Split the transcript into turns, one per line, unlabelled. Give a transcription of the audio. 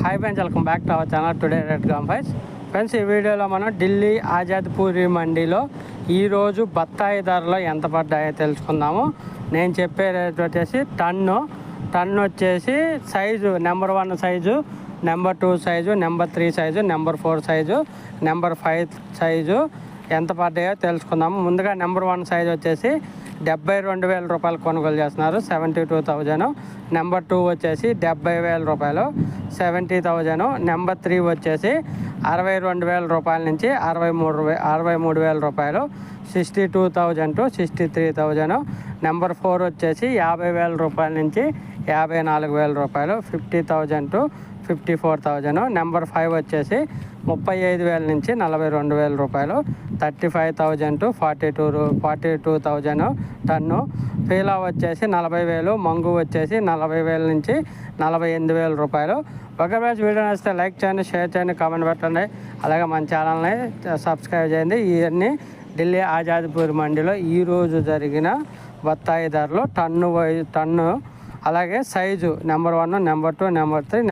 Hi friends, welcome back to our channel today rate gram price. Friends, ఈ వీడియోలో మనం ఢిల్లీ ఆజాద్పూరి మండీలో ఈరోజు బత్తాయి ధరలు ఎంత పడ్డాయో తెలుసుకుందాము. నేను చెప్పే రేట్ వచ్చేసి టన్ను వచ్చేసి size number 1 size, number 2 size, number 3 size, number 4 size, number 5 size ఎంత పడ్డాయో తెలుసుకుందాము. ముందుగా నెంబర్ 1 సైజు వచ్చేసి 72,000 రూపాయలు కొనుగోలు చేస్తున్నారు, 72,000. నెంబర్ 2 వచ్చేసి 70,000 రూపాయలు, 70,000. నెంబర్ 3 వచ్చేసి 62,000 రూపాయల నుంచి 63,000 రూపాయలు, 62,000 to 63,000. నెంబర్ 4 వచ్చేసి 50,000 రూపాయల నుంచి 54,000 రూపాయలు, 50,000 to 54,000. నెంబర్ 5 వచ్చేసి 35,000 నుంచి 42,000 రూపాయలు, 35,000 to 42,000 టన్ను. పీలా వచ్చేసి 40,000, మంగు వచ్చేసి 40,000 నుంచి 48,000 రూపాయలు. ఒకవేళ వీడియో నచ్చితే లైక్ చేయండి, షేర్ చేయండి, కామెంట్ పెట్టండి. అలాగే మన ఛానల్ని సబ్స్క్రైబ్ చేయండి. ఇవన్నీ ఢిల్లీ ఆజాద్పూర్ మండీలో ఈరోజు జరిగిన బత్తాయి ధరలు టన్ను అలాగే సైజు నెంబర్ 1, నెంబర్ 2, నెంబర్ 3.